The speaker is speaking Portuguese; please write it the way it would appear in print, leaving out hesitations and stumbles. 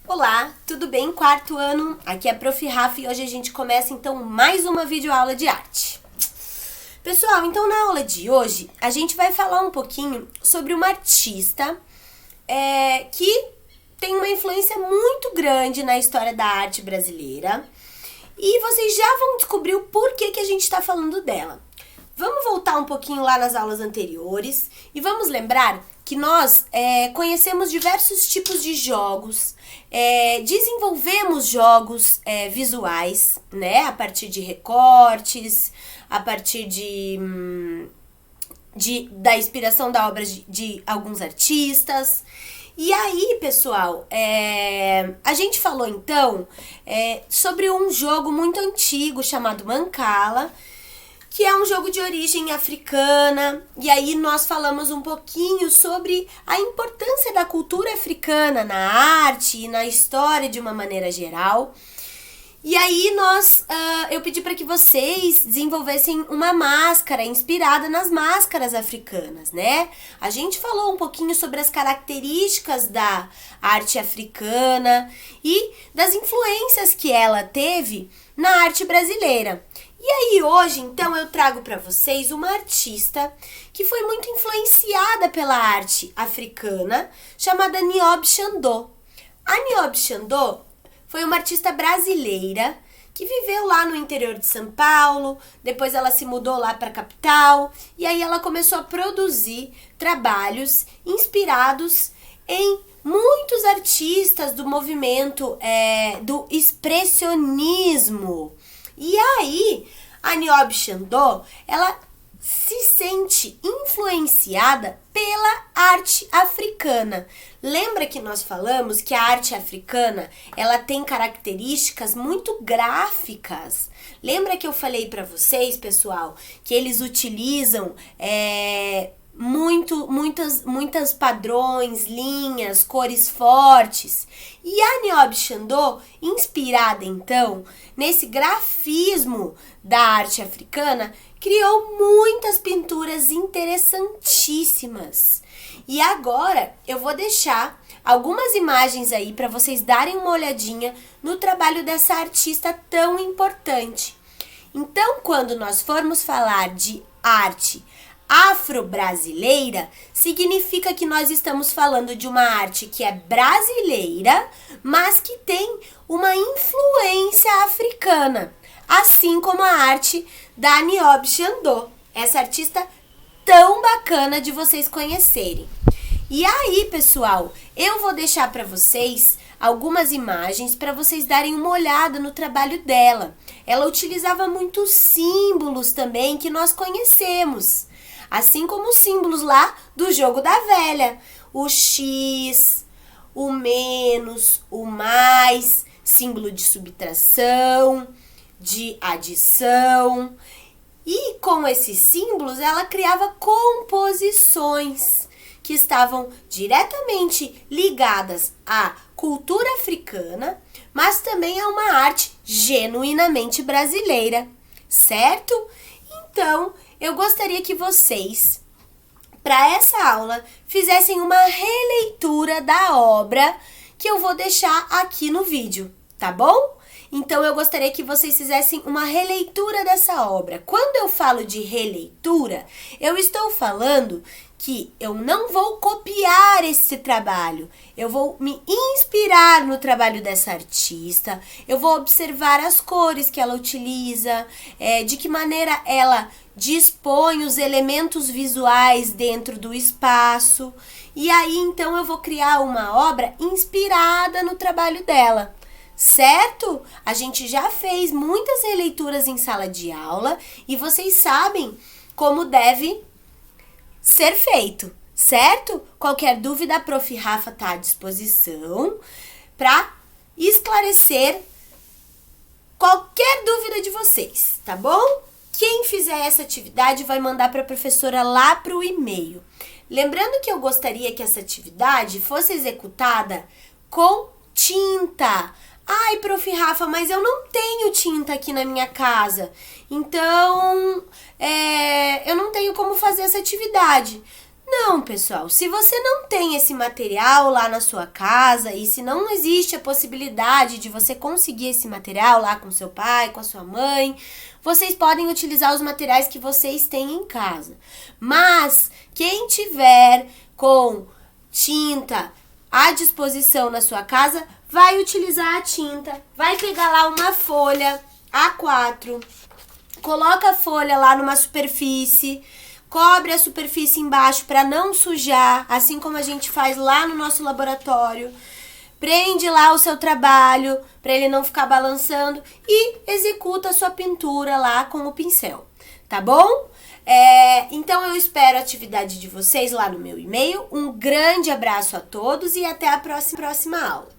Olá, tudo bem? Quarto ano, aqui é a Prof. Rafa e hoje a gente começa então mais uma videoaula de arte. Pessoal, então na aula de hoje a gente vai falar um pouquinho sobre uma artista que tem uma influência muito grande na história da arte brasileira e vocês já vão descobrir o porquê que a gente está falando dela. Vamos voltar um pouquinho lá nas aulas anteriores e vamos lembrar que nós conhecemos diversos tipos de jogos, desenvolvemos jogos visuais, né, a partir de recortes, a partir da inspiração da obra de alguns artistas. E aí, pessoal, a gente falou então sobre um jogo muito antigo chamado Mancala, que é um jogo de origem africana, e aí nós falamos um pouquinho sobre a importância da cultura africana na arte e na história de uma maneira geral. E aí eu pedi para que vocês desenvolvessem uma máscara inspirada nas máscaras africanas, né? A gente falou um pouquinho sobre as características da arte africana e das influências que ela teve na arte brasileira. E aí hoje, então, eu trago para vocês uma artista que foi muito influenciada pela arte africana, chamada Niobe Xandô. A Niobe Xandô foi uma artista brasileira que viveu lá no interior de São Paulo, depois ela se mudou lá para a capital, e aí ela começou a produzir trabalhos inspirados em muitos artistas do movimento do expressionismo. E aí, a Niobe Xandô, ela se sente influenciada pela arte africana. Lembra que nós falamos que a arte africana, ela tem características muito gráficas? Lembra que eu falei para vocês, pessoal, que eles utilizam muitas padrões, linhas, cores fortes. E a Niobe Xandô, inspirada então nesse grafismo da arte africana, criou muitas pinturas interessantíssimas. E agora eu vou deixar algumas imagens aí para vocês darem uma olhadinha no trabalho dessa artista tão importante. Então, quando nós formos falar de arte afro-brasileira, significa que nós estamos falando de uma arte que é brasileira, mas que tem uma influência africana, assim como a arte da Niobe Xandô, essa artista tão bacana de vocês conhecerem. E aí, pessoal, eu vou deixar para vocês algumas imagens para vocês darem uma olhada no trabalho dela. Ela utilizava muitos símbolos também que nós conhecemos, assim como os símbolos lá do jogo da velha, o X, o menos, o mais, símbolo de subtração, de adição. E com esses símbolos ela criava composições que estavam diretamente ligadas à cultura africana, mas também a uma arte genuinamente brasileira, certo? Então, eu gostaria que vocês, para essa aula, fizessem uma releitura da obra que eu vou deixar aqui no vídeo, tá bom? Então, eu gostaria que vocês fizessem uma releitura dessa obra. Quando eu falo de releitura, eu estou falando que eu não vou copiar esse trabalho, eu vou me inspirar no trabalho dessa artista, eu vou observar as cores que ela utiliza, de que maneira ela dispõe os elementos visuais dentro do espaço, e aí então eu vou criar uma obra inspirada no trabalho dela. Certo? A gente já fez muitas releituras em sala de aula e vocês sabem como deve ser feito, certo? Qualquer dúvida, a Prof. Rafa está à disposição para esclarecer qualquer dúvida de vocês, tá bom? Quem fizer essa atividade vai mandar para a professora lá para o e-mail. Lembrando que eu gostaria que essa atividade fosse executada com tinta. Ai, Prof. Rafa, mas eu não tenho tinta aqui na minha casa, então eu não tenho como fazer essa atividade. Não, pessoal, se você não tem esse material lá na sua casa e se não existe a possibilidade de você conseguir esse material lá com seu pai, com a sua mãe, vocês podem utilizar os materiais que vocês têm em casa. Mas quem tiver com tinta à disposição na sua casa, vai utilizar a tinta, vai pegar lá uma folha A4, coloca a folha lá numa superfície, cobre a superfície embaixo para não sujar, assim como a gente faz lá no nosso laboratório. Prende lá o seu trabalho para ele não ficar balançando e executa a sua pintura lá com o pincel, tá bom? Então eu espero a atividade de vocês lá no meu e-mail. Um grande abraço a todos e até a próxima aula.